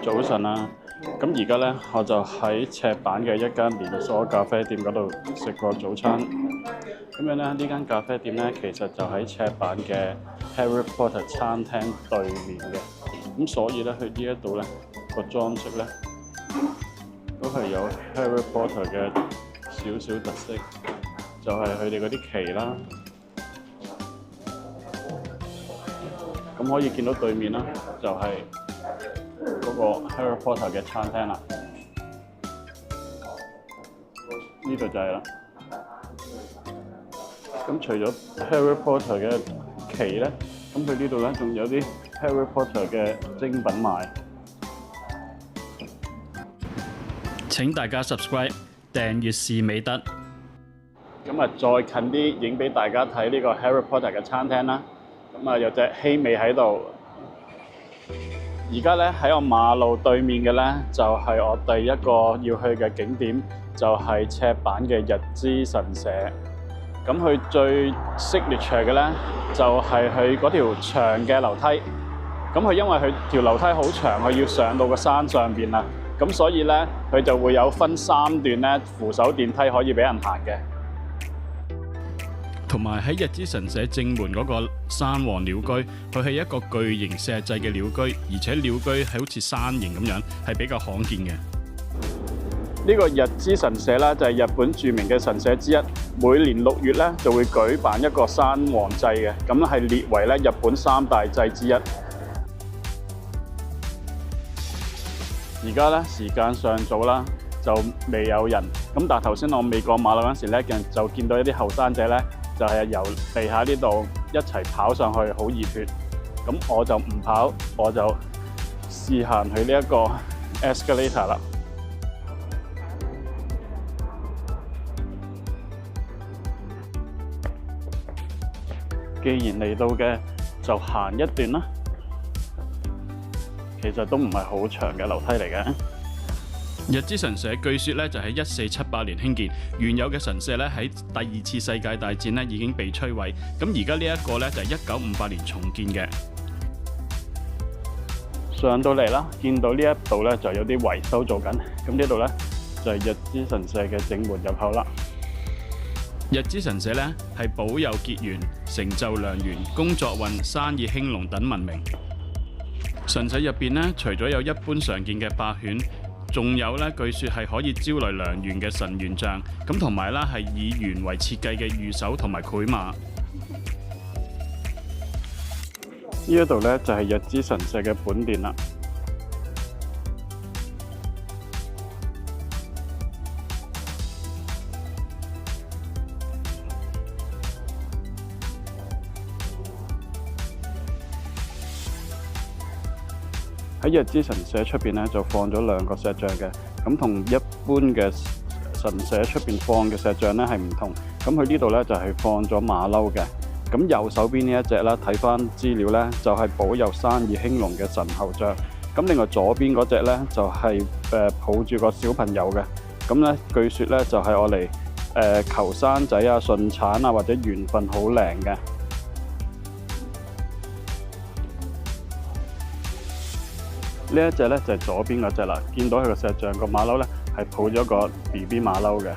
早晨啊！咁而家咧，我就喺赤坂嘅一間連鎖咖啡店嗰度食過早餐。咁樣咧，呢間咖啡店咧，其實就喺赤坂嘅 Harry Potter 餐廳對面嘅。咁所以咧，佢呢一度咧個裝飾咧，都係有 Harry Potter 嘅少少特色，就係佢哋嗰啲旗啦。咁可以見到對面啦，就係嗰個 Harry Potter 嘅餐廳啦。呢度就係啦。咁除咗 Harry Potter 嘅旗咧，咁佢呢度咧仲有啲 Harry Potter 嘅精品賣。請大家 subscribe 訂閱是美德。咁啊，再近啲影俾大家睇呢個 Harry Potter 嘅餐廳啦。咁啊，有隻希美喺度。而家咧喺我馬路對面嘅咧，就係我第一個要去嘅景點，就係赤坂嘅日之神社。咁佢最 signature 嘅咧，就係佢嗰條長嘅樓梯。咁佢因為佢條樓梯好長，佢要上到個山上邊啦。咁所以咧，佢就會有分3段咧扶手電梯可以俾人行嘅。同埋喺日之神社正門嗰個山王鳥居，佢係一個巨型石製嘅鳥居，而且鳥居係好似山形咁樣，係比較罕見嘅。呢個日之神社啦，就係日本著名嘅神社之一。每年6月咧就會舉辦一個山王祭嘅，咁係列為咧日本3大祭之一。而家咧時間尚早啦，就未有人。咁但係頭先我未過馬路嗰陣時咧，就見到一啲後生仔咧。就係由地下呢度一齊跑上去，好熱血。咁我就唔跑，我就試行去呢一個 escalator 啦。既然嚟到嘅，就行一段啦。其實都唔係好長嘅樓梯嚟嘅。日之神社據說咧就喺1478年興建，原有嘅神社咧喺第2次世界大戰咧已經被摧毀，咁而家呢一個咧就係1958年重建嘅。上到嚟啦，見到呢一度咧就有啲維修做緊，咁呢度咧就係日之神社嘅正門入口啦。日之神社咧係保佑結緣、成就良緣、工作運、生意興隆等聞名。神社入邊咧，除咗有一般常見嘅白犬，仲有咧，據說係可以招來良緣嘅神猿像，咁同埋啦係以猿為設計嘅御守同埋繪馬。呢一度咧就係日之神社嘅本殿啦。喺日之神社出邊咧就放咗2個石像嘅，咁同一般嘅神社出邊放嘅石像咧係唔同。咁佢呢度咧就係放咗馬騮嘅。咁右手邊呢一隻啦，睇翻資料咧就係保佑生意興隆嘅神猴像。咁另外左邊嗰隻咧就係抱住個小朋友嘅。咁咧據說咧就係我嚟求生仔啊、順產啊或者緣分好靈嘅。呢一隻咧就係左邊嗰隻啦，見到佢個石像個馬騮咧係抱咗個 BB 馬騮嘅。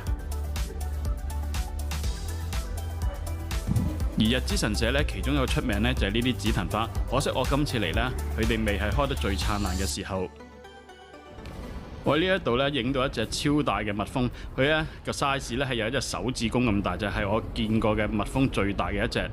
而日之神社咧，其中一個出名咧就係呢啲紫藤花。可惜我今次嚟咧，佢哋未係開得最燦爛嘅時候。我喺呢一度咧影到一隻超大嘅蜜蜂，佢咧個 size 咧係有一隻手指公咁大，就係我見過嘅蜜蜂最大嘅一隻。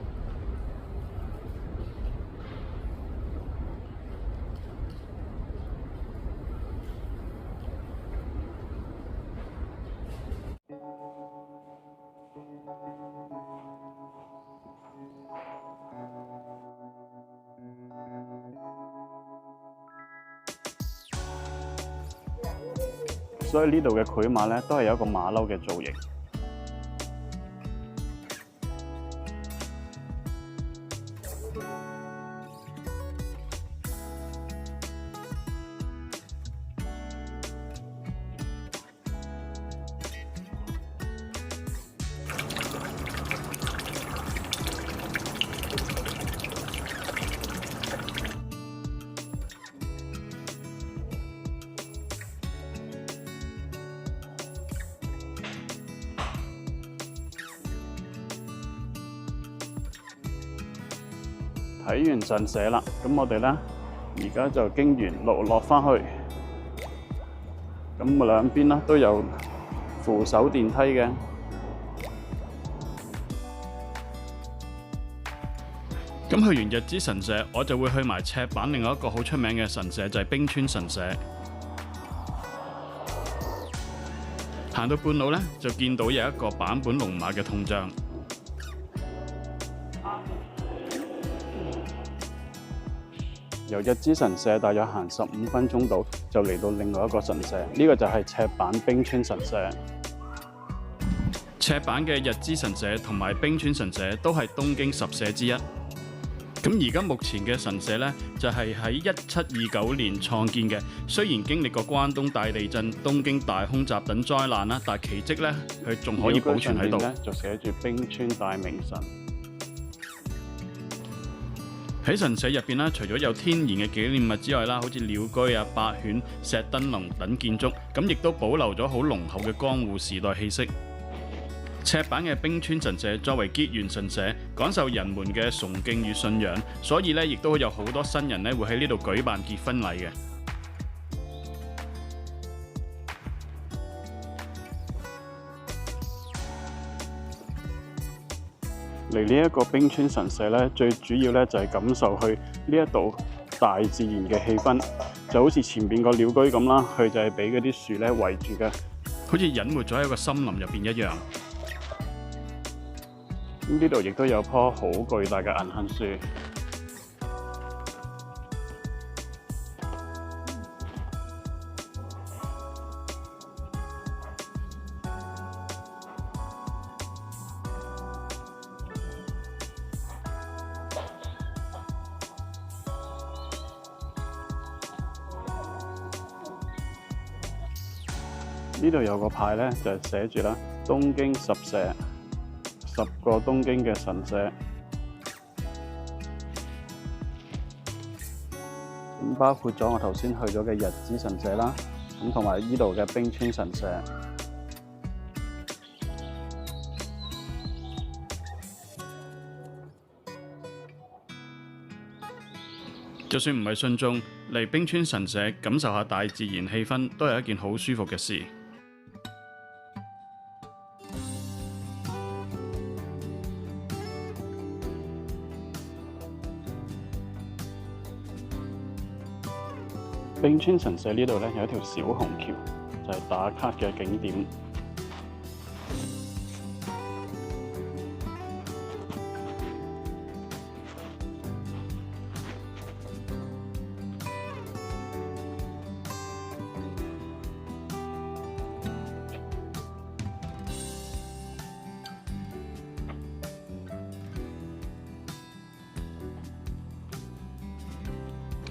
所以呢度嘅繪馬咧都係有一個馬騮嘅造型。睇完神社啦，咁我哋咧而家就經沿路落翻去，咁兩邊咧都有扶手電梯嘅。咁去完日之神社，我就會去埋赤坂另外一個好出名嘅神社，就係冰川神社。行到半路咧，就見到有一個坂本龍馬嘅銅像。由日之神社大約行15分鐘度，就嚟到另外一個神社，呢個就係赤坂冰川神社。赤坂嘅日之神社同埋冰川神社都係東京十社之一。咁而家目前嘅神社呢，就係喺1729年創建嘅。雖然經歷過關東大地震、東京大空襲等災難啦，但係奇蹟呢，佢仲可以保存喺度。就寫住冰川大明神。喺神社入邊啦，除咗有天然嘅紀念物之外啦，好似鳥居啊、八犬、石燈籠等建築，咁亦都保留咗好濃厚嘅江戶時代氣息。赤坂嘅冰川神社作為結緣神社，講受人們嘅崇敬與信仰，所以咧亦都有好多新人咧會喺呢度舉辦結婚禮嘅。嚟呢一個冰川神社咧，最主要咧就係感受去呢一度大自然嘅氣氛，就好似前邊個鳥居咁啦，佢就係俾嗰啲樹咧圍住嘅，好似隱沒咗喺個森林入邊一樣。呢度亦都有棵好巨大嘅銀杏樹。呢度有個牌咧，就係寫住啦，東京十社。10個東京嘅神社，咁包括咗我頭先去咗嘅日之神社啦，咁同埋呢度嘅冰川神社。就算唔係信眾，嚟冰川神社感受下大自然氣氛，都係一件好舒服嘅事。冰川神社呢度咧有一條小虹橋，就係打卡嘅景點。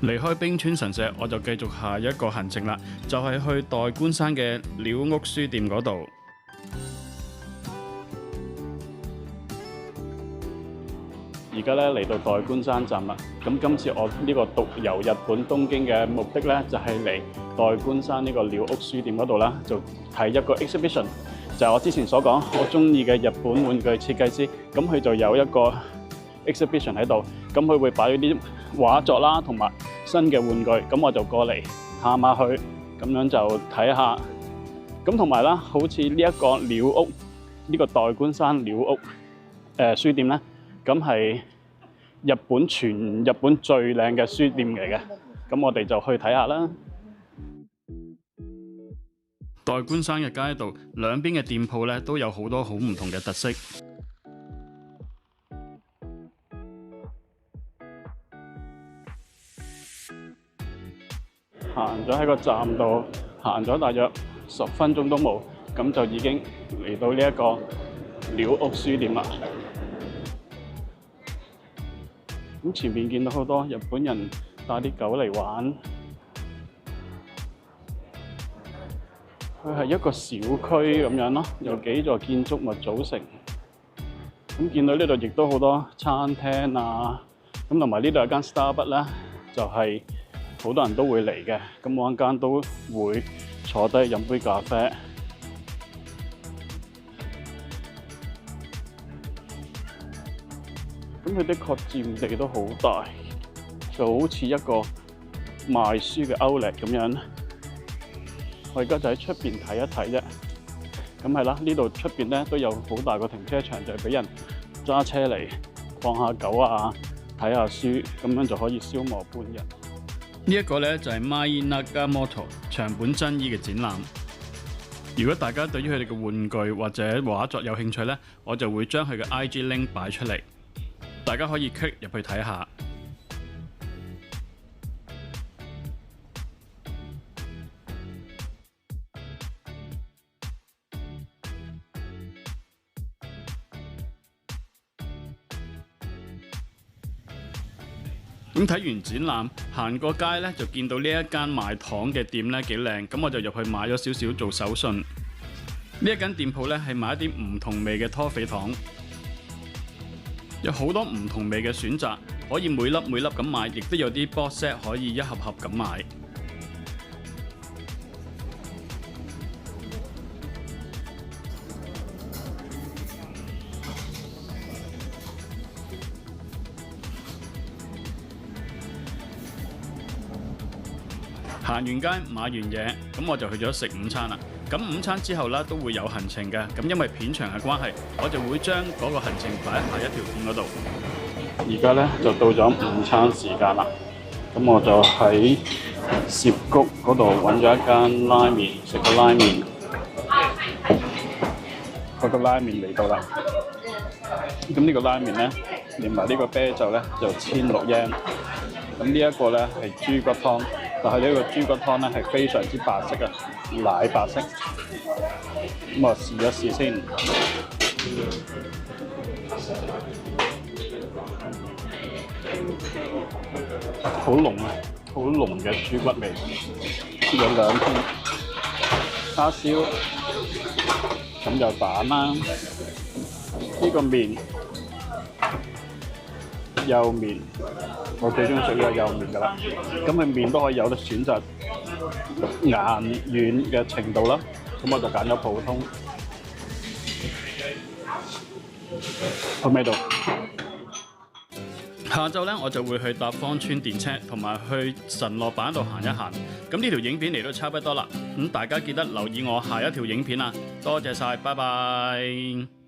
離開冰川神社，我就繼續下一個行程啦，就係去代官山嘅鳥屋書店嗰度。而家咧嚟到代官山站啦，咁今次我呢個獨遊日本東京嘅目的咧，就係嚟代官山呢個鳥屋書店嗰度啦，就睇一個 exhibition，就係我之前所講我中意嘅日本玩具設計師，咁佢就有一個 exhibition 喺度，咁佢會擺咗啲畫作啦，同埋新嘅玩具，咁我就過嚟探下佢，咁樣就睇下。咁同埋啦，好似呢一個鳥屋，呢個代官山鳥屋書店咧，咁係全日本最靚嘅書店嚟嘅，咁我哋就去睇下啦。代官山嘅街道兩邊嘅店鋪咧都有好多好唔同嘅特色。行咗喺個站度，行咗大約10分鐘都冇，咁就已經嚟到呢一個鳥屋書店啦。咁前面見到好多日本人帶啲狗嚟玩，佢係一個小區咁樣咯，由幾座建築物組成。咁見到呢度亦都好多餐廳啊，咁同埋呢度有間 Starbucks 咧，就係好多人都會嚟嘅，咁我一間都會坐低飲杯咖啡。咁佢的確佔地都好大，就好似一個賣書嘅 Outlet 咁樣。我而家就喺出邊睇一睇啫。咁係啦，呢度出邊咧都有好大個停車場，就係俾人揸車嚟放下狗啊、睇下書，咁樣就可以消磨半日。呢一個咧就係 Mai Nagamoto 長本真一嘅展覽。如果大家對於佢哋嘅玩具或者畫作有興趣咧，我就會將佢嘅 IG link 擺出嚟，大家可以 click 入去睇下。咁睇完展覽，行過街咧就見到呢一間賣糖嘅店咧幾靚，咁我就入去買咗少少做手信。呢一間店鋪咧係賣一啲唔同味嘅拖肥糖，有好多唔同味嘅選擇，可以每粒咁買，亦都有啲 box set 可以一盒盒咁買。行完街買完嘢，咁我就去咗食午餐啦。咁午餐之後啦，都會有行程嘅。咁因為片長嘅關係，我就會將嗰個行程擺喺下一條片嗰度。而家咧就到咗午餐時間啦。咁我就喺涉谷嗰度揾咗一間拉麵，食個拉麵。嗰個拉麵嚟到啦。咁呢個拉麵咧，連埋呢個啤酒咧就1600 yen。咁呢一個咧係豬骨湯。但係呢個豬骨湯咧係非常之白色嘅，奶白色。咁我試一試先。好濃啊，好濃嘅豬骨味。有2片叉燒，咁有蛋啦。呢個麵幼麵。我最中意食呢個幼麵㗎啦，咁佢麵都可以有得選擇硬軟嘅程度啦，咁我就揀咗普通。好味道。下晝咧我就會去搭芳村電車，同埋去神樂坂度行一行。咁呢條影片嚟到差不多啦，咁大家記得留意我下一條影片啊！多謝晒，拜拜。